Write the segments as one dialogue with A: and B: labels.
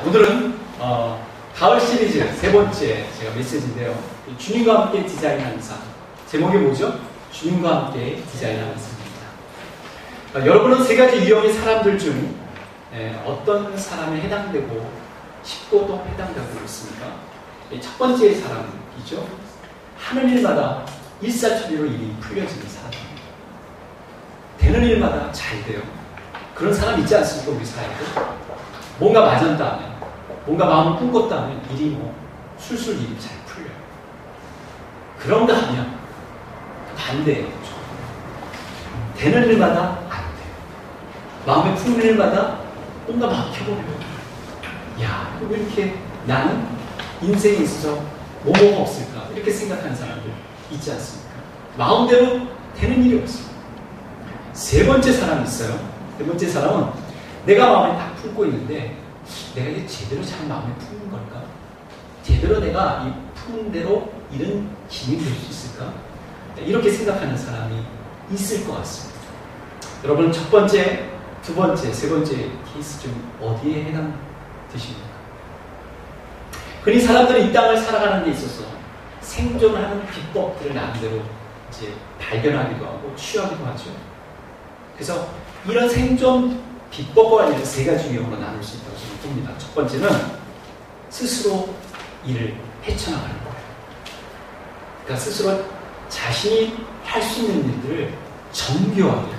A: 오늘은 가을 시리즈 세 번째 제가 메시지인데요. 주님과 함께 디자인하는 삶. 제목이 뭐죠? 주님과 함께 디자인하는 삶입니다. 여러분은 세 가지 유형의 사람들 중 어떤 사람에 해당되고 싶고 또 해당되고 있습니까? 첫 번째 사람이죠. 하는 일마다 일사천리로 일이 풀려지는 사람입니다. 되는 일마다 잘 돼요. 그런 사람 있지 않습니까? 우리 사회에도. 뭔가 맞았다 하면, 뭔가 마음을 꿈꿨다 하면 일이 술술 일이 잘 풀려요. 그런가 하면 반대예요. 되는 일마다 안 돼요. 마음에 품는 일마다 뭔가 막혀버려요. 야, 왜 이렇게 나는 인생에 있어서 뭐가 없을까? 이렇게 생각하는 사람들 있지 않습니까? 마음대로 되는 일이 없어요. 세 번째 사람이 있어요. 세 번째 사람은 내가 마음에 딱 품고 있는데 내가 이게 제대로 잘 마음에 품는 걸까? 제대로 내가 이 품은 대로 일은 진행될 수 있을까? 이렇게 생각하는 사람이 있을 것 같습니다. 여러분 첫 번째, 두 번째, 세 번째 케이스 중 어디에 해당되십니까? 흔히 사람들은 이 땅을 살아가는 데 있어서 생존하는 비법들을 나름대로 이제 발견하기도 하고 취하기도 하죠. 그래서 이런 생존 비법과 관련해서 세 가지 유형으로 나눌 수 있다고 저는 봅니다. 첫 번째는 스스로 일을 헤쳐나가는 거예요. 그러니까 스스로 자신이 할 수 있는 일들을 정교하게,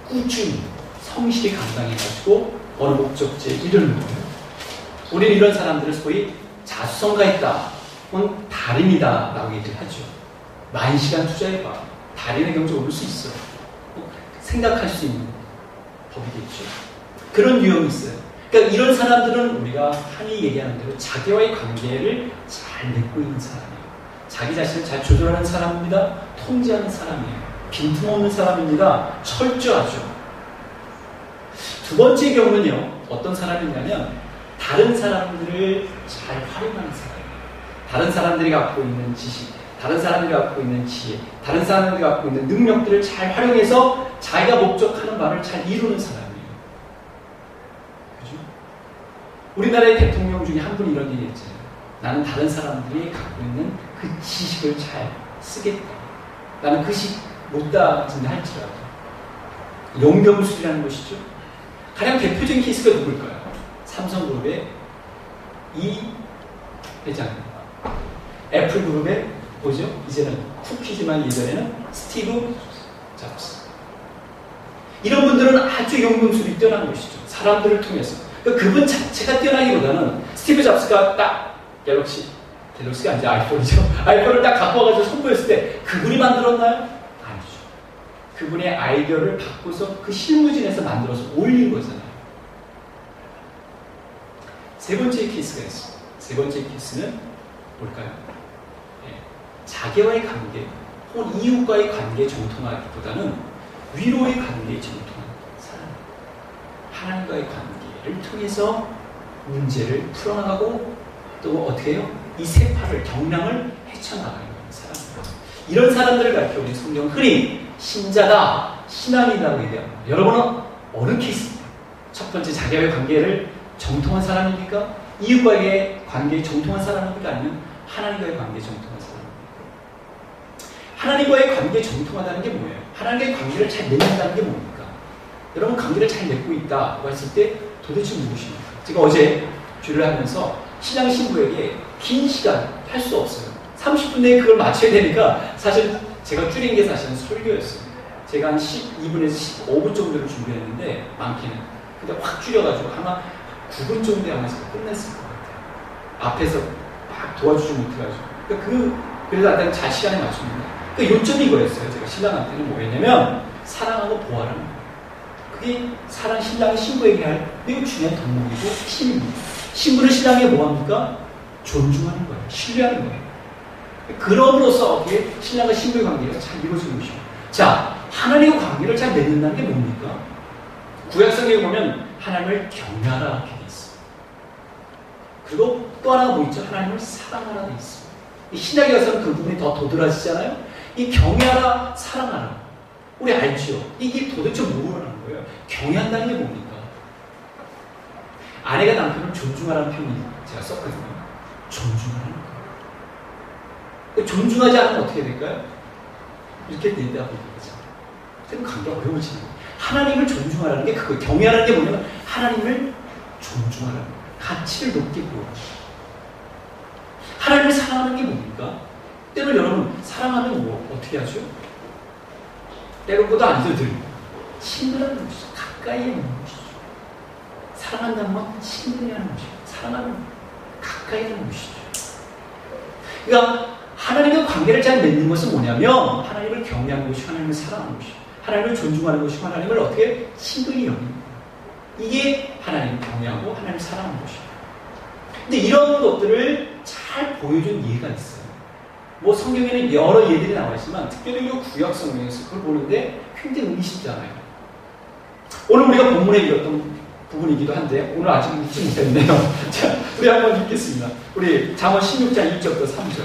A: 꾸준히, 성실히 감당해가지고 어느 목적지에 이르는 거예요. 우리는 이런 사람들을 소위 자수성가 있다, 혹은 달인이다 라고 얘기를 하죠. 많은 시간 투자해봐. 달인의 경지에 오를 수 있어. 생각할 수 있는 법이겠죠. 그런 유형이 있어요. 그러니까 이런 사람들은 우리가 흔히 얘기하는 대로 자기와의 관계를 잘 맺고 있는 사람이에요. 자기 자신을 잘 조절하는 사람입니다. 통제하는 사람이에요. 빈틈없는 사람입니다. 철저하죠. 두 번째 경우는요. 어떤 사람이냐면 다른 사람들을 잘 활용하는 사람이에요. 다른 사람들이 갖고 있는 지식, 다른 사람들이 갖고 있는 지혜, 다른 사람들이 갖고 있는 능력들을 잘 활용해서 자기가 목적하는 바를 잘 이루는 사람이에요. 그죠? 우리나라의 대통령 중에 한 분이 이런 얘기 했잖아요. 나는 다른 사람들이 갖고 있는 그 지식을 잘 쓰겠다. 나는 그 식 못 따진다 할지라도. 용병술이라는 것이죠. 가장 대표적인 케이스가 누굴까요? 삼성그룹의 이 회장입니다. 애플그룹의 뭐죠? 이제는 쿠키지만 예전에는 스티브 잡스. 이런 분들은 아주 용병술이 뛰어난 것이죠. 사람들을 통해서. 그러니까 그분 자체가 뛰어나기보다는 스티브 잡스가 딱 갤럭시가 아니죠. 아이폰이죠. 아이폰을 딱 갖고 와가지고 선보였을 때 그분이 만들었나요? 아니죠. 그분의 아이디어를 바꿔서 그 실무진에서 만들어서 올린 거잖아요. 세 번째 케이스가 있어요. 세 번째 케이스는 뭘까요? 자기와의 관계, 혹은 이웃과의 관계에 정통하기보다는 위로의 관계에 정통한 사람. 하나님과의 관계를 통해서 문제를 풀어나가고 또 어떻게 해요? 이 세파를, 경랑을 헤쳐나가는 사람입니다. 이런 사람들을 가르쳐 우리 성경은 흔히 신자다, 신앙이라고 얘기합니다. 여러분은 어느 케이스입니까? 첫 번째 자기와의 관계를 정통한 사람입니까? 이웃과의 관계에 정통한 사람입니까? 아니면 하나님과의 관계에 정통한 사람입니까? 하나님과의 관계에 정통하다는 게 뭐예요? 하나님과의 관계를 잘 맺는다는 게 뭡니까? 여러분 관계를 잘 맺고 있다고 했을 때 도대체 무엇입니까? 제가 어제 주를 하면서 신앙 신부에게 긴 시간 할 수 없어요. 30분 내에 그걸 맞춰야 되니까 사실 제가 줄인 게 사실은 설교였어요. 제가 한 12분에서 15분 정도를 준비했는데 많게는. 근데 확 줄여가지고 아마 9분 정도에 하면서 끝냈을 것 같아요. 앞에서 막 도와주지 못해가지고. 그래서 일단 잘 시간에 맞춥니다. 그 요점이 이거였어요. 제가 신랑한테는 뭐였냐면 사랑하고 보호하라는 거예요. 그게 신랑이 신부에게 할 매우 중요한 덕목이고 힘입니다. 신부는 신랑에게 뭐합니까? 존중하는 거예요. 신뢰하는 거예요. 그럼으로써 어떻게 신랑과 신부의 관계가 잘 이루어지는 것입니다. 자, 하나님과 관계를 잘 맺는다는 게 뭡니까? 구약성경에 보면 하나님을 경외하라 이렇게 돼 있어요. 그리고 또 하나가 뭐 있죠? 하나님을 사랑하라 돼 있어요. 신약에 가서는 그 부분이 더 도드라지잖아요. 이 경외하라, 사랑하라. 우리 알죠? 이게 도대체 뭐라는 거예요? 경외한다는 게 뭡니까? 아내가 남편을 존중하라는 표현이 제가 썼거든요. 존중하라는 거예요. 존중하지 않으면 어떻게 될까요? 이렇게 내다 보는 거죠. 그럼 관계가 어려워지는 거예요. 하나님을 존중하라는 게 그거, 경외하라는 게 뭐냐면 하나님을 존중하라는 거예요. 가치를 높게 보여요. 하나님을 사랑하는 게 뭡니까? 때로 여러분 사랑하면 뭐 어떻게 하죠? 때로보다 아니죠. 늘 친근한 것이죠. 가까이 있는 것이죠. 사랑한다는 건 친근히 하는 것이죠. 사랑하면 가까이 있는 것이죠. 그러니까 하나님과 관계를 잘 맺는 것은 뭐냐면 하나님을 경외하는 것이 하나님을 사랑하는 것이죠. 하나님을 존중하는 것이 하나님을 어떻게 친근히 여기는 거예요. 이게 하나님을 경외하고 하나님을 사랑하는 것이에요. 근데 이런 것들을 잘 보여준 예가 있어요. 뭐 성경에는 여러 예들이 나와 있지만 특별히 이 구약 성경에서 그걸 보는데 굉장히 의미심잖아요. 오늘 우리가 본문에 읽었던 부분이기도 한데 오늘 아직 읽지 못했네요. 자, 우리 한번 읽겠습니다. 우리 잠언 16장 1절부터 3절.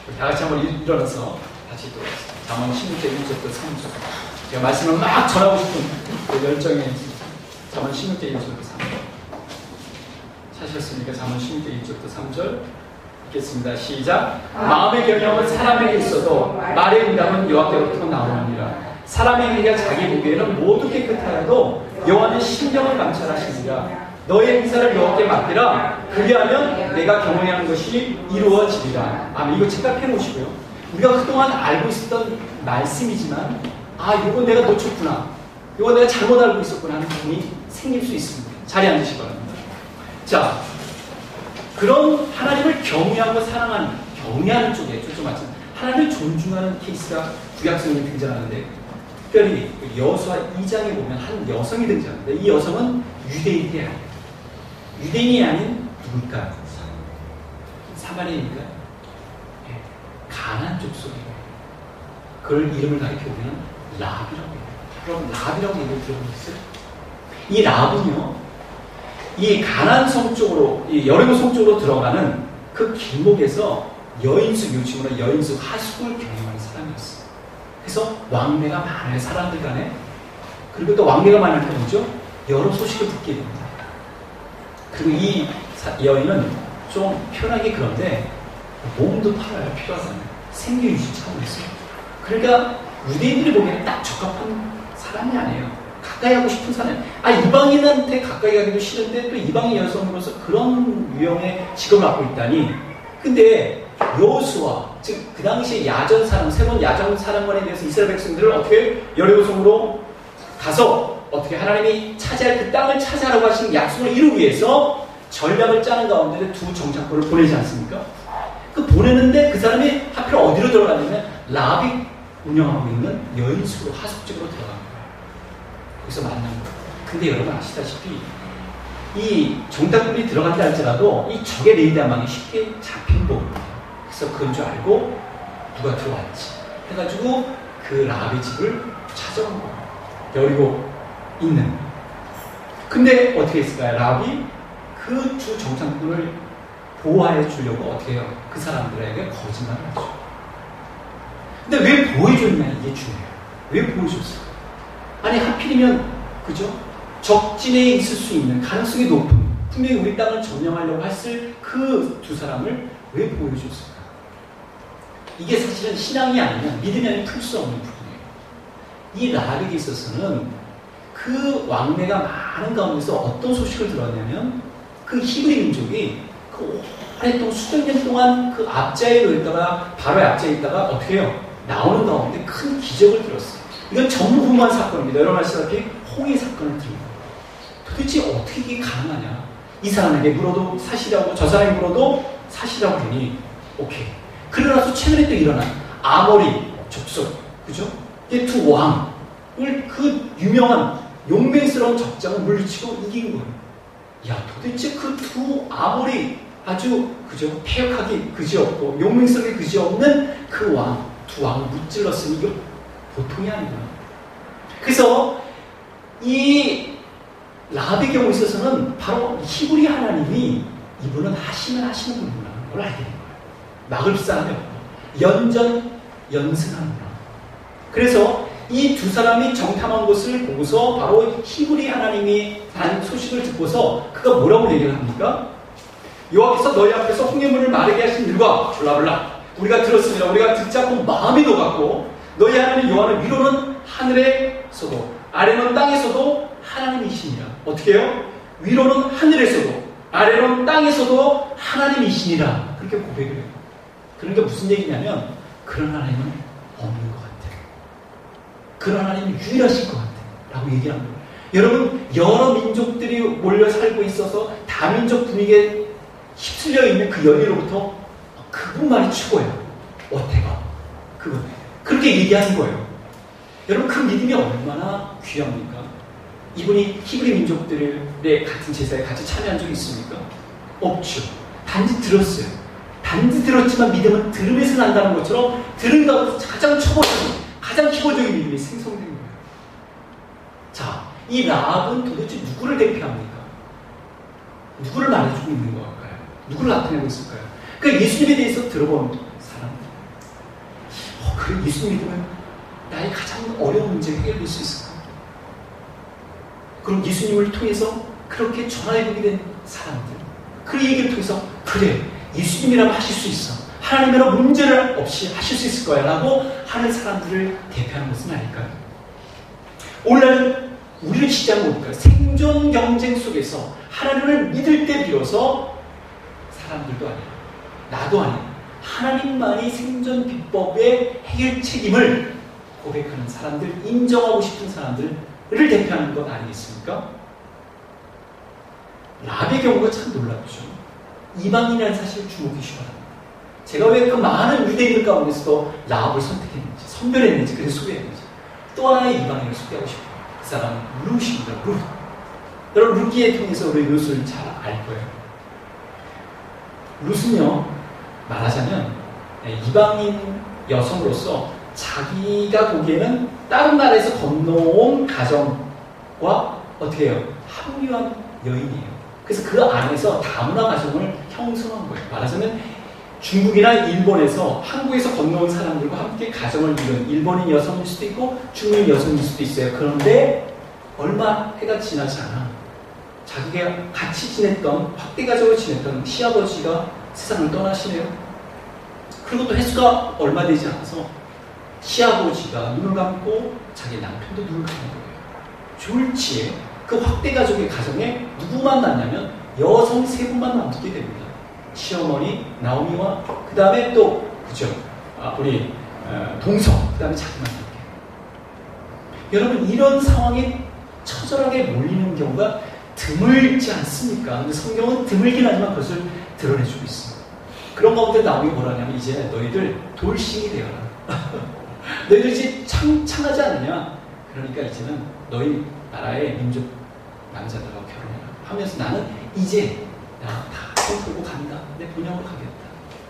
A: 우리 다 같이 한번 일어나서 다시 또 잠언 16장 1절부터 3절. 제가 말씀을 막 전하고 싶은 그 열정에 잠언 16장 1절부터 3절. 찾으셨습니까? 잠언 16장 1절부터 3절. 읽겠습니다. 시작. 마음의 경영은 사람에게 있어도 말의 응답은 여호와께로부터 나오느니라. 사람의 행위가 자기 보기에는 모두 깨끗하여도 여호와는 심령을 감찰하시니라. 너의 행사를 여호와께 맡기라. 그리하면 내가 경외하는 것이 이루어지리라. 아멘. 이거 책각해 놓으시고요. 우리가 그동안 알고 있었던 말씀이지만 이건 내가 놓쳤구나. 이건 내가 잘못 알고 있었구나 하는 부분이 생길 수 있습니다. 자리에 앉으시기 바랍니다. 자, 그런 하나님을 경외하고 사랑하는, 경외하는 쪽에 초점하지만 하나님을 존중하는 케이스가 구약성에 등장하는데 특별히 여호수아 2장에 보면 한 여성이 등장합니다. 이 여성은 유대인이 아니에요. 유대인이 아닌 누굴까요? 사마리아인가요? 네. 가나안 족속이에요. 그걸 이름을 가리켜보면 라합이라고 해요. 그럼 라합이라고 얘기를 들어보셨어요? 이 라합은요, 이 가나안 성 쪽으로, 이 여리고 성 쪽으로 들어가는 그 길목에서 여인숙, 요즘으로 여인숙 하숙을 경영하는 사람이었어요. 그래서 왕래가 많아요, 사람들 간에. 그리고 또 왕래가 많으니까 뭐죠? 여러 소식을 듣게 됩니다. 그리고 이 여인은 좀 편하게 그런데 몸도 팔아야 필요하잖아요. 생계유지 차원에서. 그러니까 유대인들이 보기에는 딱 적합한 사람이 아니에요. 가까이 하고 싶은 사람. 이방인한테 가까이 가기도 싫은데 또 이방인 여성으로서 그런 유형의 직업을 갖고 있다니. 근데 여호수아, 즉 그 당시에 야전사령, 새로운 야전사령관에 대해서 이스라엘 백성들을 어떻게 여리고성으로 가서 어떻게 하나님이 차지할 그 땅을 차지하라고 하신 약속을 이루기 위해서 전략을 짜는 가운데 두 정착부를 보내지 않습니까? 그 보내는데 그 사람이 하필 어디로 들어가냐면 라합이 운영하고 있는 여인숙으로 하숙집으로 들어간 거예요. 거기서 만난 거예요. 근데 여러분 아시다시피 이 정착군이 들어간다 할지라도 이 적의 레이더망이 쉽게 잡힌 법이에요. 그래서 그건 줄 알고 누가 들어왔지 해가지고 그 라합의 집을 찾아온 거예요. 여리고 있는. 근데 어떻게 했을까요? 라합이 그 주 정착군을 보호해 주려고 어떻게 해요? 그 사람들에게 거짓말을 하죠. 근데 왜 보호해줬냐 이게 중요해요. 왜 보호해줬을까? 아니 하필이면 그죠? 적진에 있을 수 있는 가능성이 높은 분명히 우리 땅을 점령하려고 했을 그 두 사람을 왜 보호해줬을까? 이게 사실은 신앙이 아니면 믿음이 아니면 풀 수 없는 부분이에요. 이 라합에게 있어서는 그 왕래가 많은 가운데서 어떤 소식을 들었냐면 그 히브리 민족이 그 오랫동안 수백 년 동안 그 앞자에 있다가 바로의 앞자에 있다가 어떻게 해요? 나오는 가운데 큰 기적을 들었어요. 이건 전무후무한 사건입니다. 여러분 아시다시피 홍해 사건을 들은 거예요. 도대체 어떻게 이게 가능하냐? 이 사람에게 물어도 사실이라고 저 사람이 물어도 사실이라고 하니 오케이. 그러고 나서 최근에 또 일어난 아모리 족속, 그죠? 이 두 왕을 그 유명한 용맹스러운 적장을 물리치고 이긴 거예요. 야, 도대체 그 두 아모리 아주 그죠? 폐역하기 그지없고 용맹스럽게 그지없는 그 왕, 두 왕을 무찔렀으니 이거 보통이 아니구나. 그래서 이 라합의 경우에 있어서는 바로 히브리 하나님이 이분은 하시는 분이구나. 그걸 알게 된 거예요. 막을 사람이 없고 연전 연승하는구나. 그래서 이 두 사람이 정탐한 것을 보고서 바로 히브리 하나님이 단 소식을 듣고서 그가 뭐라고 얘기를 합니까? 여호와께서 너희 앞에서 홍해물을 마르게 하신 일과 블라블라 우리가 들었습니다. 우리가 듣지 않고 마음이 녹았고 너희 하나님 여호와는 위로는 하늘에서도 아래는 땅에서도 하나님이시니라. 어떻게 해요? 위로는 하늘에서도 아래는 땅에서도 하나님이시니라. 그렇게 고백을 해요. 그러니까 무슨 얘기냐면 그런 하나님은 없는 것 같아요. 그런 하나님은 유일하실 것 같아요. 라고 얘기하는 거예요. 여러분, 여러 민족들이 몰려 살고 있어서 다민족 분위기에 휩쓸려 있는 그 여기로부터 그분만이 최고예요. 어때가? 그분. 그렇게 얘기하는 거예요. 여러분, 그 믿음이 얼마나 귀합니까? 이분이 히브리 민족들의 같은 제사에 같이 참여한 적이 있습니까? 없죠. 단지 들었어요. 단지 들었지만 믿음은 들음에서 난다는 것처럼 들은 가운데서 가장 초보적인, 가장 기본적인 믿음이 생성된 거예요. 자, 이 라합은 도대체 누구를 대표합니까? 누구를 말해주고 있는 것 같아요? 누구를 나타내고 있을까요? 그 예수님에 대해서 들어본 사람들. 그래, 예수님 믿으면 나의 가장 어려운 문제 해결될 수 있을까? 그럼 예수님을 통해서 그렇게 전화해보게 된 사람들. 그 얘기를 통해서 그래, 예수님이라면 하실 수 있어. 하나님이라면 문제를 없이 하실 수 있을 거야 라고 하는 사람들을 대표하는 것은 아닐까요? 오늘날은 우리를 지지하는 겁니까? 생존 경쟁 속에서 하나님을 믿을 때 비로소 사람들도 아니야, 나도 아니야, 하나님만이 생존 비법의 해결 책임을 고백하는 사람들, 인정하고 싶은 사람들을 대표하는 것 아니겠습니까? 라합의 경우가 참 놀랍죠. 이방인이라는 사실을 주목해 주셔야 합니다. 제가 왜 그 많은 유대인들 가운데서도 라합을 선택했는지, 선별했는지, 그래서 소개했는지 또 하나의 이방인을 소개하고 싶어요. 그 사람은 룻입니다. 룻. 여러분, 룻기에 통해서 우리 룻을 잘 알 거예요. 룻은요, 말하자면 이방인 여성으로서 자기가 보기에는 다른 나라에서 건너온 가정과 어떻게 해요? 합류한 여인이에요. 그래서 그 안에서 다문화 가정을 형성한 거예요. 말하자면 중국이나 일본에서 한국에서 건너온 사람들과 함께 가정을 이룬 일본인 여성일 수도 있고 중국인 여성일 수도 있어요. 그런데 얼마 해가 지나지 않아 자기가 같이 지냈던, 확대 가족을 지냈던 시아버지가 세상을 떠나시네요. 그리고 또 횟수가 얼마 되지 않아서 시아버지가 눈을 감고 자기 남편도 눈을 감는 거예요. 졸지에 그 확대 가족의 가정에 누구만 남냐면 여성 세 분만 남게 됩니다. 시어머니 나오미와 그 다음에 또 그죠? 우리 동성, 그 다음에 자기만 남게. 여러분, 이런 상황에 처절하게 몰리는 경우가 드물지 않습니까? 근데 성경은 드물긴 하지만 그것을 드러내주고 있습니다. 그런 가운데 나오미 뭐라냐면 이제 너희들 돌싱이 되어라. 너희들 이제 창하지 않느냐? 그러니까 이제는 너희 나라의 민족 남자들하고 결혼해라 하면서 나는 이제 나 다 손 들고 간다. 내 본향으로 가겠다.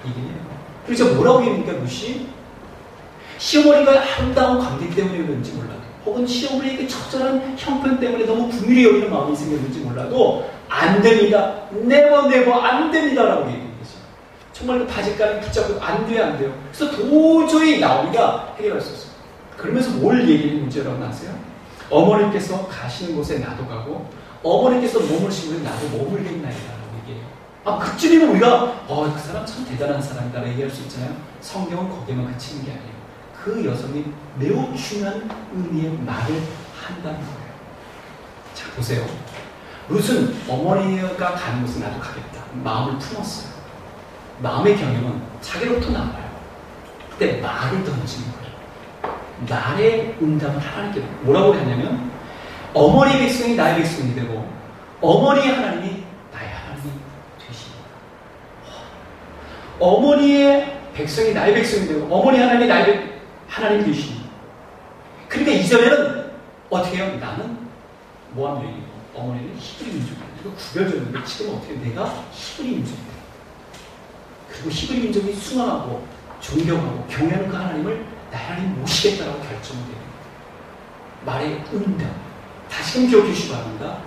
A: 얘기해요. 그래서 뭐라고 얘기합니까? 룻이? 시어머니가 아름다운 관계 때문에 그런지 몰라도, 혹은 시어머니에게 처절한 형편 때문에 너무 긍휼히 여기는 마음이 생겼는지 몰라도 안 됩니다. 네버 안 됩니다라고 얘기해요. 정말 그 바짓가를 붙잡고 안 돼요. 그래서 도저히 나오미가 해결할 수 없어요. 그러면서 뭘 얘기하는 문제라고 아세요? 어머니께서 가시는 곳에 나도 가고 어머니께서 머무르시는 곳에 나도 머물겠나이다. 그쯤이면 우리가 그 사람 참 대단한 사람이다 얘기할 수 있잖아요. 성경은 거기에만 그치는 게 아니에요. 그 여성이 매우 중요한 의미의 말을 한다는 거예요. 자, 보세요. 룻은 어머니가 가는 곳에 나도 가겠다. 마음을 품었어요. 마음의 경험은 자기로부터 나와요. 그때 말을 던지는 거예요. 말의 응답을 하나님께 뭐라고 하냐면 어머니 백성이 나의 백성이 되고 어머니의 하나님이 나의 하나님이 되시니. 어머니의 백성이 나의 백성이 되고 어머니 하나님이 나의 하나님이 되시니. 그러니까 이전에는 어떻게 해요? 나는 모함 여인이고 어머니는 히브리 민족이에요. 이거 구별적인데 지금 어떻게 해요? 내가 히브리 민족이에요. 그리고 히브리 민족이 순응하고 존경하고 경외하는 그 하나님을 나 하나님 모시겠다라고 결정돼요. 말의 응답. 다시금 기억해 주시기 바랍니다.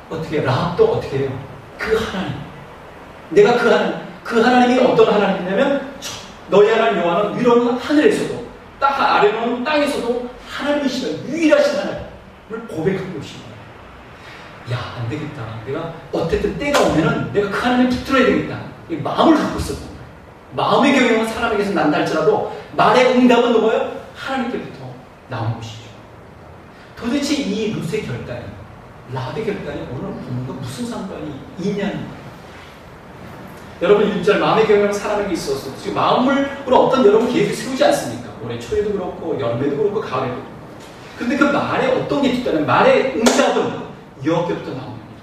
A: 어떻게 해요? 라합도 어떻게 해요? 그 하나님. 내가 그 하나님이 어떤 하나님이냐면 너희 하나님 여호와는 위로는 하늘에서도 아래로는 땅에서도 하나님이시다. 유일하신 하나님을 고백하고 오신 거예요. 야, 안 되겠다. 내가 어쨌든 때가 오면은 내가 그 하나님에 붙들어야 되겠다. 이 마음을 갖고 있었던 거예요. 마음의 경영은 사람에게서 난다 할지라도 말의 응답은 뭐예요? 하나님께부터 나온 것이죠. 도대체 이 룻의 결단이, 라합의 결단이 오늘 본문과 무슨 상관이 있냐는 거예요. 여러분, 1절 마음의 경영은 사람에게 있어서 지금 마음으로 어떤 여러분 계획을 세우지 않습니까? 올해 초에도 그렇고 여름에도 그렇고 가을에도 그렇고. 근데 그 말에 어떤 게 있다면 말의 응답은 여호와께부터 나오는 겁니다.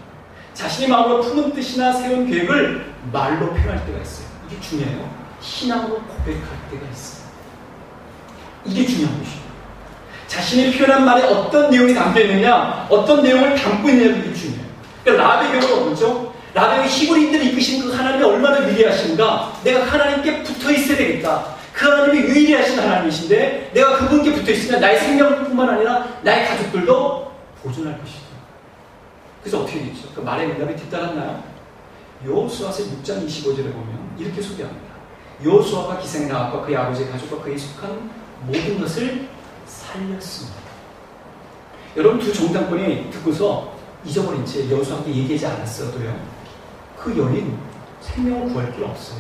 A: 자신의 마음으로 품은 뜻이나 세운 계획을 말로 표현할 때가 있어요. 이게 중요해요. 신앙으로 고백할 때가 있어요. 이게 중요한 것이에요. 자신이 표현한 말에 어떤 내용이 담겨 있느냐, 어떤 내용을 담고 있느냐, 이게 중요해요. 그러니까 라합의 경우는 뭐죠? 라합의 히브리인들을 이끄신 그 하나님이 얼마나 위대하신가? 내가 하나님께 붙어 있어야 되겠다. 그 하나님이 유일하신 하나님이신데 내가 그분께 붙어 있으면 나의 생명뿐만 아니라 나의 가족들도 보존할 것이다. 그래서 어떻게 되죠? 그 말의 응답이 뒤따랐나요? 여호수아서 6장 25절에 보면 이렇게 소개합니다. 여호수아가 기생 라합과 그의 아버지의 가족과 그에 속한 모든 것을 살렸습니다. 여러분, 두 정탐꾼이 듣고서 잊어버린 채 여호수아한테 얘기하지 않았어도요, 그 여인 생명을 구할 필요 없어요.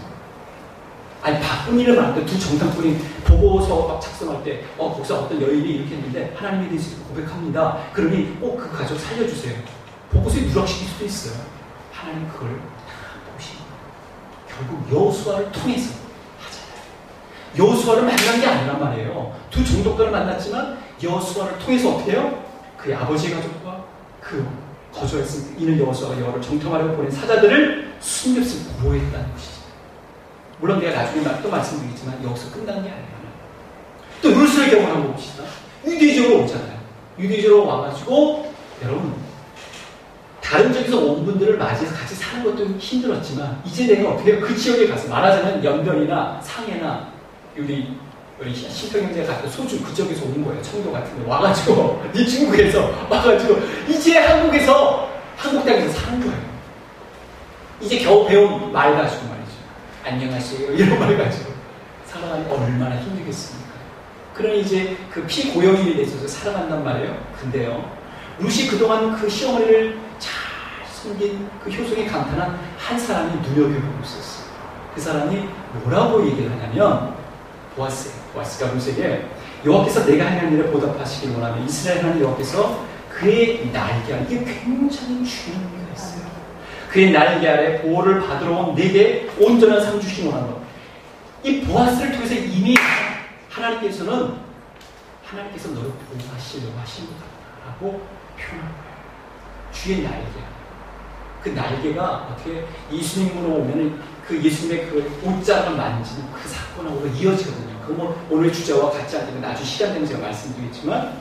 A: 아니, 바쁜 일을 많을 때 두 정탐꾼이 보고서 막 작성할 때 거기서 어떤 여인이 이렇게 했는데 하나님에 대해서 고백합니다. 그러니 그 가족 살려주세요. 보고서에 누락시킬 수도 있어요. 하나님 그걸 다 보시고 결국 여호수아를 통해서 하잖아요. 여호수아를 만난 게 아니란 말이에요. 두 정독관을 만났지만 여호수아를 통해서 어떻게 해요? 그의 아버지의 가족과 그 거주했을 이는 여호수아가 여호와를 정탐하려고 보낸 사자들을 숨겼을 보호했다는 것이죠. 물론 내가 나중에 또 말씀드리겠지만 여기서 끝난 게 아니에요. 또 룻의 경우를 한번 봅시다. 유대인으로 오잖아요. 유대인으로 와가지고 여러분, 다른 지역에서 온 분들을 맞이해서 같이 사는 것도 힘들었지만 이제 내가 어떻게 그 지역에 가서, 말하자면 연변이나 상해나 우리 신평 형제가 갔던 소주 그쪽에서 온 거예요. 청도 같은 데 와가지고 이 중국에서 와가지고 이제 한국에서 한국 땅에서 사는 거예요. 이제 겨우 배운 말 가지고 말이죠. 안녕하세요 이런 말 가지고 살아가니 얼마나 힘들겠습니까? 그러니 이제 그 피고용인이 돼서 살아간단 말이에요. 근데요, 룻이 그동안 그 시어머니를 잘 섬긴 그 효성이 감탄한 한 사람이 눈여겨보고 있었어요. 그 사람이 뭐라고 얘기를 하냐면 보아스가 룻에게 여호와께서 내가 행한 일에 보답하시길 원하면 이스라엘 하나님 여호와께서 그의 날개 아래, 이게 굉장히 중요한 의미가 있어요. 그의 날개 아래 보호를 받으러 온 내게 온전한 삶 주시기 원하는 것. 이 보아스를 통해서 이미 하나님께서 너를 보호하시려고 하신 거다라고 표현한 거예요. 주의 날개. 그 날개가 어떻게 예수님으로 오면은 그 예수님의 그 옷자락을 만지는 그 사건하고 이어지거든요. 그 뭐 오늘 주제와 같지 않으면 나중에 시간 되면 제가 말씀드리겠지만,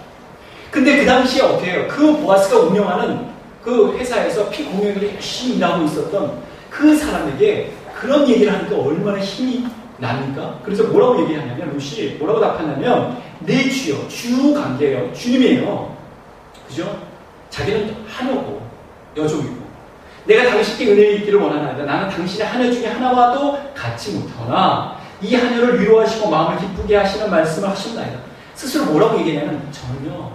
A: 근데 그 당시에 어떻게 해요? 그 보아스가 운영하는 그 회사에서 피공용으로 열심히 일하고 있었던 그 사람에게 그런 얘기를 하니까 얼마나 힘이 납니까? 그래서 뭐라고 얘기하냐면, 룻이 뭐라고 답하냐면, 내 주여, 주 관계예요. 주님이에요. 그죠? 자기는 하녀고 여종이고, 내가 당신께 은혜를 입기를 원하나이다. 나는 당신의 하녀 중에 하나와도 같이 못하나 이 하녀를 위로하시고 마음을 기쁘게 하시는 말씀을 하셨나이다. 스스로 뭐라고 얘기하냐면, 저는요,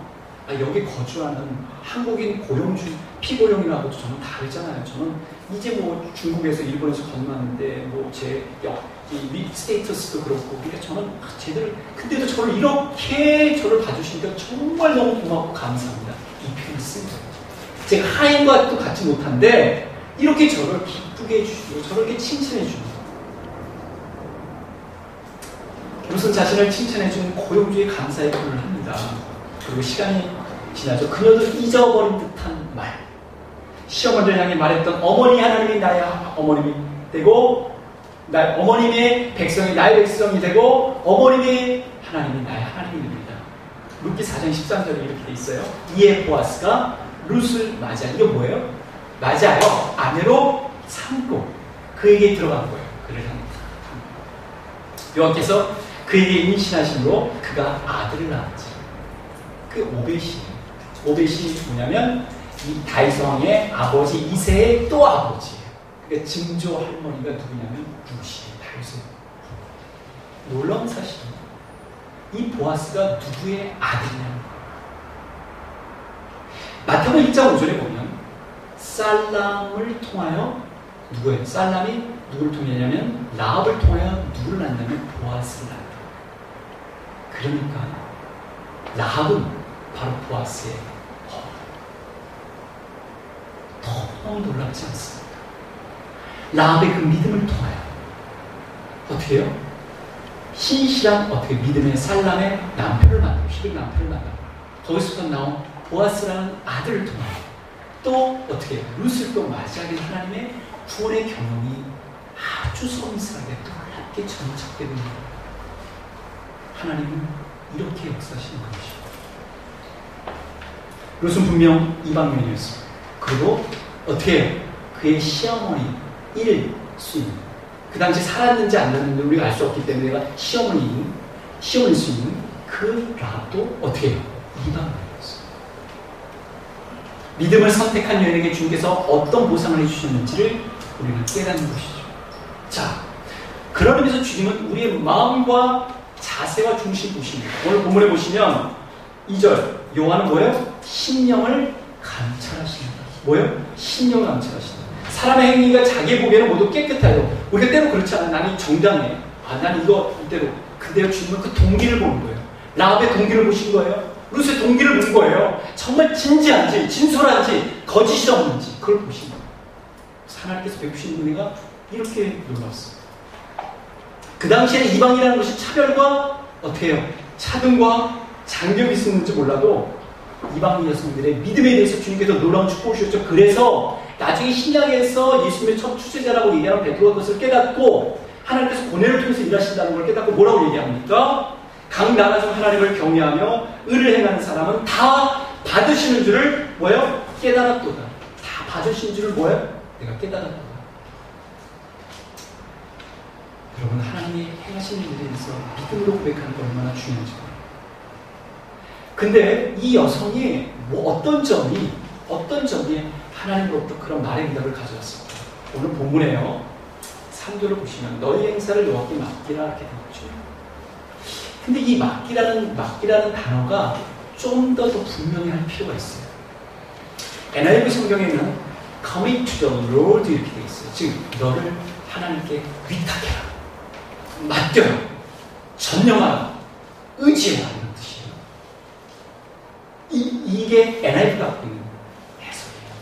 A: 여기 거주하는 한국인 고용주, 피고용이라고도 저는 다르잖아요. 저는 이제 뭐 중국에서 일본에서 건너왔는데 뭐 제 스테이터스도 그렇고, 그러니까 저는 제대로, 근데도 저를 이렇게 저를 봐주시니까 정말 너무 고맙고 감사합니다. 이 표현을 쓴 거예요. 제가 하인과도 같이 못한데 이렇게 저를 기쁘게 해주시고 저를 이렇게 칭찬해 주는 거예요. 무슨 자신을 칭찬해 주는 고용주의 감사의 표현을 합니다. 그리고 시간이 지나죠. 그녀도 잊어버린 듯한 말. 시어머니를 향해 말했던 어머니 하나님이 나의 어머님이 되고, 어머님의 백성이 나의 백성이 되고, 어머님의 하나님이 나의 하나님이 됩니다. 룻기 4장 13절에 이렇게 돼 있어요. 이에 보아스가 룻을 맞아. 이게 뭐예요? 맞아요. 아내로 삼고 그에게 들어간 거예요. 그를 합니다. 여호와께서 그에게 임신하심으로 그가 아들을 낳았지. 그 오벳이 뭐냐면 이 다윗왕의 아버지 이새의 또 아버지예요. 그러니까 증조 할머니가 누구냐면 룻이에요. 다윗의. 놀라운 사실은 이 보아스가 누구의 아들이냐는 거예요. 마태복음 1장 5절에 보면 살람을 통하여 누구예요? 살람이 누구를 통하냐면 라합을 통하여 누구를 낳냐면 보아스를 낳는다. 그러니까 라합은 바로 보아스의 너무 놀랍지 않습니까? 라합의 그 믿음을 통하여 어떻게 해요? 신실한 어떻게 믿음의 살람의 남편을 만나고 히브리 남편을 만나고 거기서부터 나온 보아스라는 아들을 통하여 또 어떻게 해요? 룻을 또 맞이하게 하나님의 구원의 경험이 아주 섬세하게 놀랍게 전착되게 됩니다. 하나님은 이렇게 역사하시는 것이죠. 룻은 분명 이방인이었습니다. 그리고 어떻게 해요? 그의 시어머니 일수인 그 당시 살았는지 안 살았는지 우리가 알 수 없기 때문에 내가 시어머니일 수 있는 그 라합도 어떻게 해요? 이방인이었어요. 믿음을 선택한 여인에게 주님께서 어떤 보상을 해주셨는지를 우리는 깨닫는 것이죠. 자, 그런 의미에서 주님은 우리의 마음과 자세와 중심 보십니다. 오늘 본문에 보시면 2절 요한은 뭐예요? 심령을 감찰하신다. 뭐예요? 심령을 감찰하신다. 사람의 행위가 자기 보기에는 모두 깨끗하여 우리가 때로 그렇지 않아. 나는 정당해. 나는 이대로. 근데요 주님은 그 동기를 보는 거예요. 라합의 동기를 보신 거예요. 룻의 동기를 본 거예요. 정말 진지한지 진솔한지 거짓이 없는지 그걸 보신 거예요. 하나님께서 베푸신 은혜가 이렇게 놀랐어요. 그 당시에 이방이라는 것이 차별과 어떻게 해요? 차등과 장벽이 있었는지 몰라도 이방 여성들의 믿음에 대해서 주님께서 놀라운 축복을 주셨죠. 그래서 나중에 신약에서 예수님의 첫 출세자라고 얘기하는 베드로가 그것을 깨닫고 하나님께서 고뇌를 통해서 일하신다는 걸 깨닫고 뭐라고 얘기합니까? 각 나라 중 하나님을 경외하며 의를 행하는 사람은 다 받으시는 줄을 뭐예요? 깨달았도다. 다 받으시는 줄을 뭐예요? 내가 깨달았도다. 여러분 하나님이 행하시는 일에 대해서 믿음으로 고백하는 게 얼마나 중요한지 몰라요. 근데 이 여성이 어떤 점이 하나님으로부터 그런 말의 응답을 가져왔습니다. 오늘 본문에요. 3절을 보시면 너희 행사를 여호와께 맡기라 이렇게 되었죠. 근데 이 맡기라는 단어가 좀 더 분명히 할 필요가 있어요. NIV 성경에는 commit to the Lord 이렇게 되어 있어요. 즉 너를 하나님께 위탁해라, 맡겨라, 전념하라, 의지해라 이런 뜻이에요. 이게 NIV가 갖고 있는 해석이에요.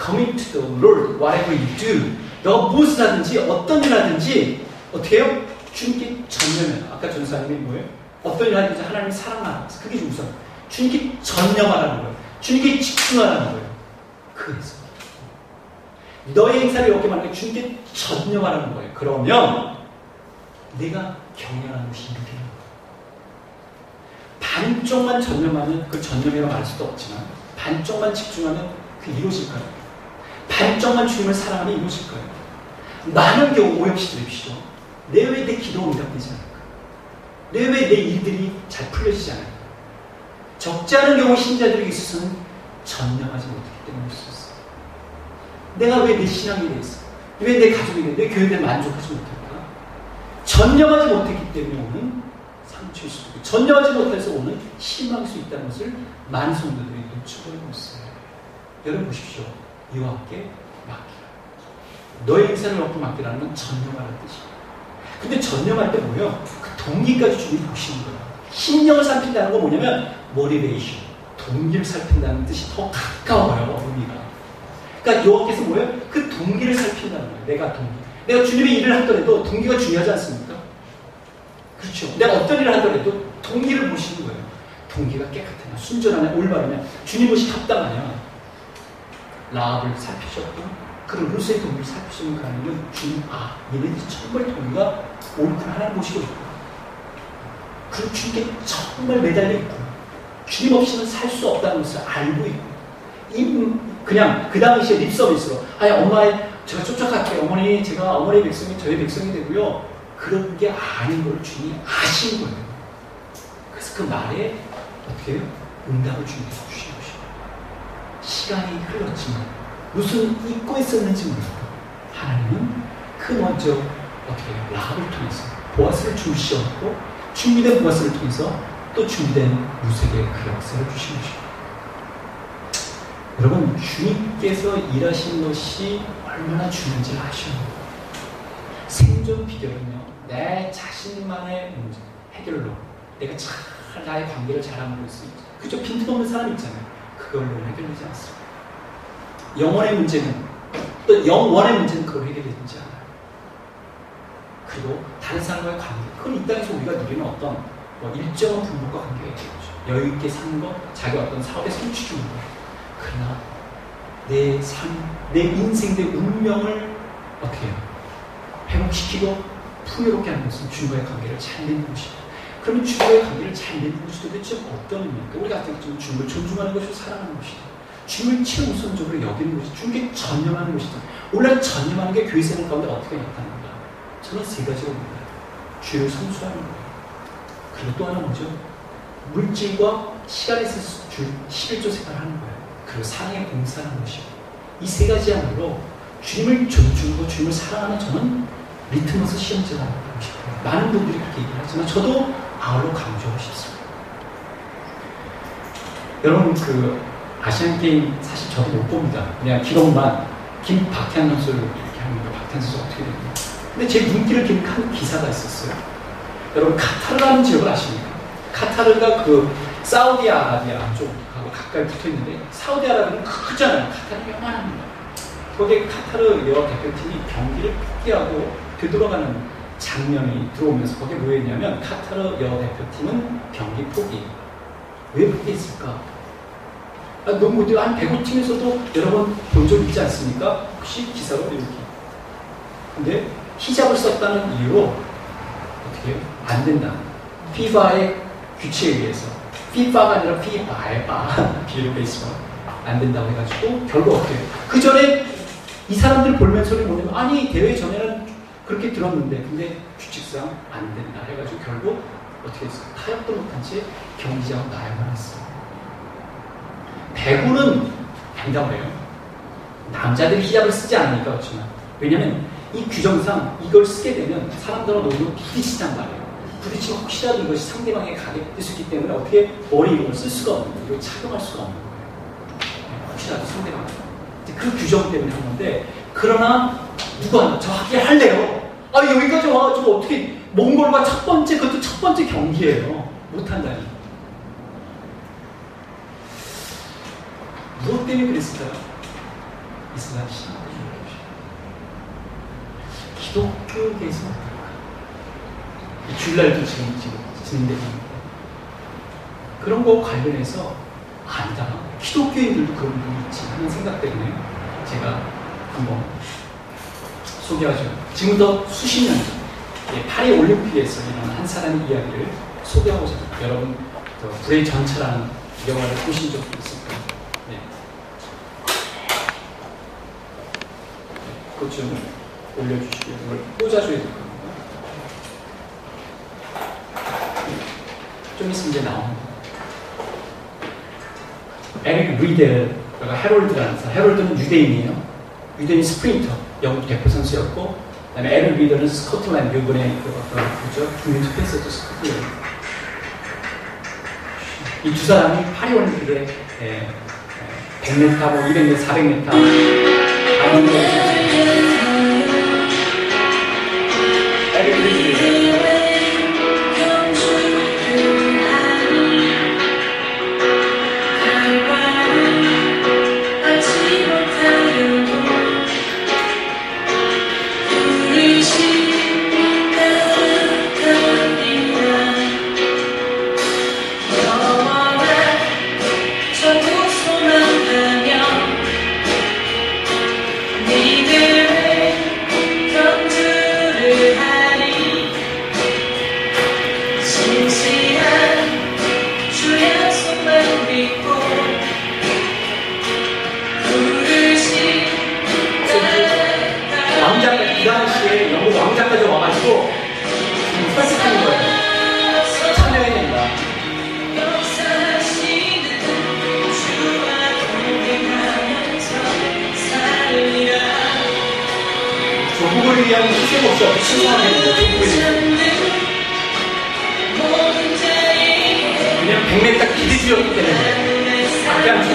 A: Commit to the Lord, whatever you do. 너 무엇을 하든지 어떤 일 하든지 어떻게 해요? 주님께 전념해라. 아까 전사님이 뭐예요? 어떤 일 하든지 하나님 사랑하라. 그게 좀 우선 주님께 전념하라는 거예요. 주님께 집중하라는 거예요. 그 해석. 너의 행사를 이렇게 말하는 게 주님께 전념하라는 거예요. 그러면 내가 경외하는 것이 이루어지는 거예요. 반쪽만 전념하면 그 전념이라고 말 수도 없지만 반쪽만 집중하면 그 이루어질까요? 반쪽만 주님을 사랑하면 이루어질까요? 많은 경우 오해 없이 들으십시오. 내 왜 내 기도가 응답되지 않을까? 내 왜 내 일들이 잘 풀려지지 않을까? 적지 않은 경우 신자들에게 있어서는 전념하지 못하기 때문일 수 있어요. 내가 왜 내 신앙에 대해서, 왜 내 가족에 대해서, 내 교회에 대해 만족하지 못할까? 전념하지 못했기 때문에 오는 상처일 수도 있고, 전념하지 못해서 오는 실망일 수 있다는 것을 많은 성도들이 놓쳐버리고 있어요. 여러분 보십시오. 이와 함께 맡기라. 너의 행사를 얻고 맡기라는 건 전념하라는 뜻이에요. 근데 전념할 때 뭐예요? 그 동기까지 주님이 보시는 거예요. 심령을 살핀다는 건 뭐냐면 motivation, 동기를 살핀다는 뜻이 더 가까워요. 의미가. 그러니까 여호와께서 뭐예요? 그 동기를 살핀다는 거예요. 내가 동기. 내가 주님의 일을 하더라도 동기가 중요하지 않습니까? 그렇죠. 내가 어떤 일을 하더라도 동기를 보시는 거예요. 동기가 깨끗하냐, 순전하냐, 올바르냐, 주님 옷이 합당하냐. 라합을 살피셨고 그런 룻의 동기를 살피시는 하나님은 주님, 얘네들이 정말 동기가 옳구나 하나님 보시고 있고 그리고 주님께 정말 매달려 있고 주님 없이는 살 수 없다는 것을 알고 있고 그냥 그 당시에 립서비스로 엄마의 제가 쫓아갈게요. 어머니, 제가 어머니의 백성이 저의 백성이 되고요. 그런 게 아닌 걸 주님이 아신 거예요. 그래서 그 말에 어떻게 해요? 응답을 주님께서 주시는 것입니다. 시간이 흘렀지만 무슨 잊고 있었는지 몰라도 하나님은 그 먼저 어떻게 해요? 라합을 통해서 보아스를 주시었고 준비된 보아스를 통해서 또 준비된 룻에게 그 역사를 주신 것입니다. 여러분, 주님께서 일하신 것이 얼마나 중요한지 아셔요. 생존 비결은요, 내 자신만의 문제 해결로 내가 잘 나의 관계를 잘하는 수 있죠. 그저 빈틈없는 사람 있잖아요. 그걸로 해결되지 않습니다. 영원의 문제는, 또 영원의 문제는 그걸 해결되지 않아요. 그리고 다른 사람과의 관계, 그건 이 땅에서 우리가 누리는 어떤 일정한 분목과 관계가 있죠. 여유 있게 사는 것, 자기 어떤 사업에 성취 주는 것. 그러나 내 삶, 내 인생, 내 운명을 어떻게 해요? 회복시키고 풍요롭게 하는 것은 주님과의 관계를 잘 맺는 것입니다. 그러면 주님과의 관계를 잘 맺는 것이 도대체 어떤 의미입니까? 우리가 지금 주님을 존중하는 것이고 사랑하는 것이다. 주님을 최우선적으로 여기는 것이 주님께 전념하는 것이다. 오늘 전념하는 게 교회 생활 가운데 어떻게 나타납니까? 저는 세 가지로 봅니다. 주를 선수하는 거예요. 그리고 또 하나 뭐죠? 물질과 시간에서 줄 11조 생활을 하는 거예요. 그리고 사랑에 봉사하는 것이고, 이 세 가지야말로 주님을 존중하고 주님을 사랑하는 저는 리트머스 시험제라고 하고 싶어요. 많은 분들이 그렇게 얘기를 하지만 저도 아울러 강조하고 싶습니다. 여러분, 아시안게임 사실 저도 못 봅니다. 그냥 기록만 김박태환 선수를 이렇게 하는 거예요. 박태환 선수가 어떻게 됩니까? 근데 제 눈길을 기록한 기사가 있었어요. 여러분, 카타르라는 지역을 아십니까? 카타르가 사우디아라비아 쪽하고 가까이 붙어 있는데, 사우디아라비아는 크잖아요. 카타르가 요만합니다. 거기에 카타르 여러 대표팀이 경기를 포기하고 되돌아가는 장면이 들어오면서 거기에 뭐였냐면, 카타르 여러 대표팀은 경기 포기. 왜 포기했을까? 너무 한 배구팀에서도 여러 번 본 적 있지 않습니까? 혹시 기사로 이렇게. 근데 히잡을 썼다는 이유로 어떻게 해요? 안 된다. FIFA의 규칙에 의해서. FIFA가 아니라 FIFA의 비율 베이스가 안 된다고 해가지고 결국 어떻게 해요? 그 전에 이 사람들 볼면 소리 뭐냐면, 아니 대회 전에는 그렇게 들었는데 근데 규칙상 안 된다 해가지고 결국 어떻게 했어요? 타협도 못한 채 경기장을 나야만 했어요. 배구는 된다고 해요. 남자들이 히잡을 쓰지 않으니까 그렇지만, 왜냐면 이 규정상 이걸 쓰게 되면 사람들은 너무 부딪히단 말이에요. 부딪히면 혹시라도 이것이 상대방의 가게 될 수 있기 때문에 어떻게 머리 이런 걸 쓸 수가 없는 거예요. 이걸 착용할 수가 없는 거예요. 혹시라도 상대방. 그 규정 때문에 한 건데, 그러나 누가 저 하게 할래요? 여기까지 와가지고 어떻게 몽골과 그것도 첫 번째 경기예요. 못한다니. 무엇 때문에 그랬을까요? 이슬람 신앙 때문에. 기독교계에서 주일날도 지금 진행되고 있는데, 그런 거 관련해서 아니다. 기독교인들도 그런 부분이 있지 하는 생각 때문에 제가 한번 소개하죠. 지금부터 수십 년 전, 파리 올림픽에서 일어난 한 사람의 이야기를 소개하고자 합니다. 여러분, 불의 전차라는 영화를 보신 적도 있을 거예요. 네. 그것 좀 올려주시고요. 이걸 꽂아줘야 될 겁니다. 좀 있으면 이제 나옵니다. 에릭 리델가 해롤드라는 사람. 해롤드는 유대인이에요. 유대인 스프린터, 영국 대표 선수였고, 그다음에 에릭 리델은 스코틀랜드 유분의 국민 투표했었죠. 스코틀랜드. 이 두 사람이 파리 올림픽에 100m, 200m, 400m 다른 에릭 리델. 이 당시에 영국 왕자까지 와가지고 설득하는 거예요. 참여해야 된다. 조국을 위한 희생 없이 신성하게 그냥 100m 기대주였기 때문에 밖에 안 쳐.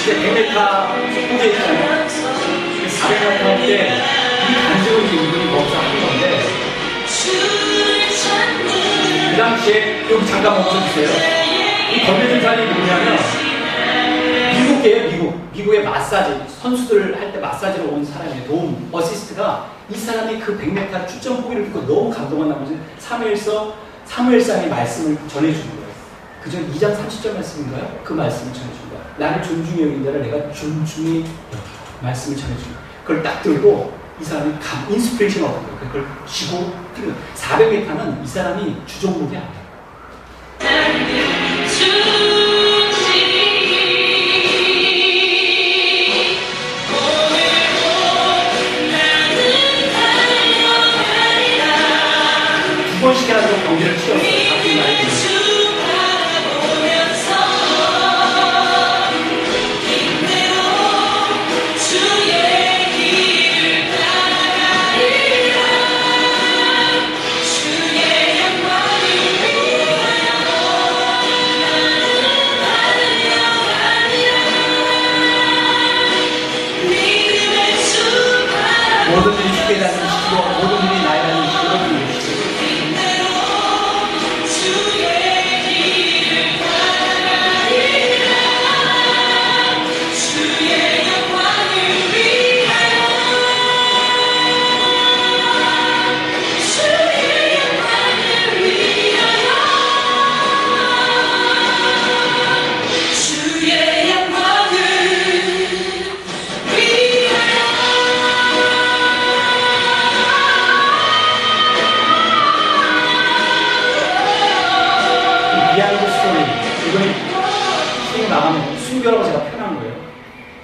A: 이제 100m 후에 있잖아요. 400m 할 때 이 간증을 이분이 거기서 하는 건데, 그 당시에 여기 잠깐 멈춰주세요. 이 건대전산이 뭐냐면 미국이에요. 미국의 마사지 선수들 할 때 마사지로 온 사람의 도움 어시스트가 이 사람이 그 100m 출전 포기를 듣고 너무 감동한 나머지 사무엘상의 말씀을 전해주는 거예요. 그저 2장 30절 말씀인가요? 그 말씀을 전해준 거야. 나를 존중히 여긴 자를 내가 존중히 여기 말씀을 전해준 거야. 그걸 딱 들고 이 사람이 인스피레이션 얻은 거예요. 그걸 쥐고 뛰는 400m는 이 사람이 주종목이 아니에요. 두 번씩이나 좀 경기를 치렀어요. 같은 날에. 모든 일이 쉽게 다니시고 모든 일이 나에 다니시고 모든 일이 순교라고 제가 표현한 거예요.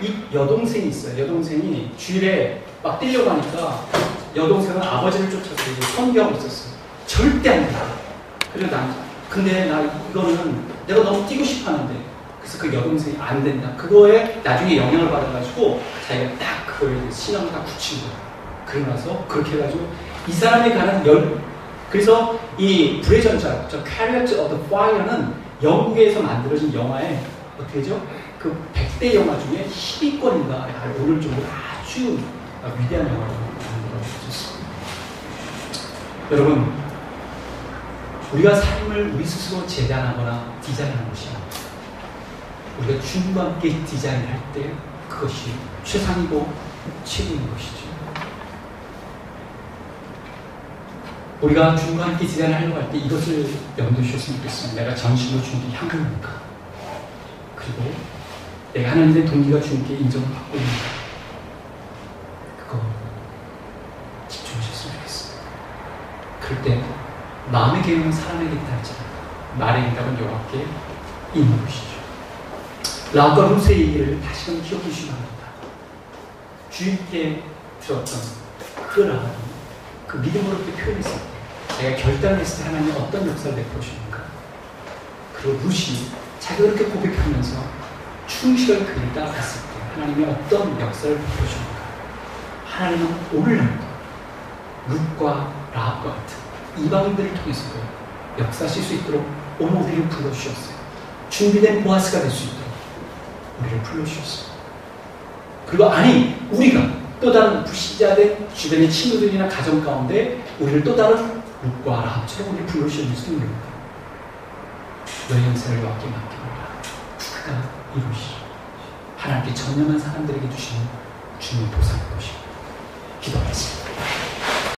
A: 이 여동생이 있어요. 여동생이 주일에 막 뛰려고 하니까 여동생은 아버지를 쫓았어요. 선교하고 있었어요. 절대 안 된다. 그래서 근데 나 이거는 내가 너무 뛰고 싶어 하는데, 그래서 그 여동생이 안 된다. 그거에 나중에 영향을 받아가지고 자기가 딱 그걸 신앙을 딱 굳힌 거예요. 그러고 나서 그렇게 해가지고 이 사람이 가는 그래서 이 불의 전차, 저 Chariots of the Fire는 영국에서 만들어진 영화에 어떻게 되죠? 그 100대 영화 중에 10위권인가 오를 정도로 아주 위대한 영화를 만들어주셨습니다. 여러분, 우리가 삶을 우리 스스로 재단하거나 디자인하는 것이 아닙니다. 우리가 주님과 함께 디자인할 때 그것이 최상이고 최고인 것이죠. 우리가 주님과 함께 디자인하려고 할 때 이것을 염두에 주셨으면 좋겠습니다. 내가 정신으로 주님께 향하는가? 그리고 내가 하나님의 동기가 주님께 인정을 받고 있는가? 그거 집중하셨으면 좋겠습니다. 그럴 때 마음의 계획은 사람에게 있다 했잖아요. 말의 응답은 여호와께 있는 것이죠. 라합과 룻의 얘기를 다시금 기억해 주시기 바랍니다. 주님께 들었던 그 라합이 그 믿음으로 이렇게 표현했을 때, 내가 결단을 했을 때 하나님이 어떤 역사를 베풀어 주는가? 그리고 룻이 자기가 그렇게 고백하면서 충실하게 그 일을 따라갔을 때 하나님이 어떤 역사를 베풀어 주는가? 하나님은 오늘날도 룻과 라합과 같은 이방인들을 통해서도 역사하실 수 있도록 오늘 우리를 불러주셨어요. 준비된 보아스가 될 수 있도록 우리를 불러주셨어요. 그리고 우리가 또 다른 불신자된 주변의 친구들이나 가정 가운데 우리를 또 다른 룻과 라합처럼 우리를 불러주실 수도 있는 겁니다. 너의 영생을 여호와께 맡겨보라. 그가 이루시오. 하나님께 전념한 사람들에게 주시는 주님의 보상인 것입니다. 기도하겠습니다.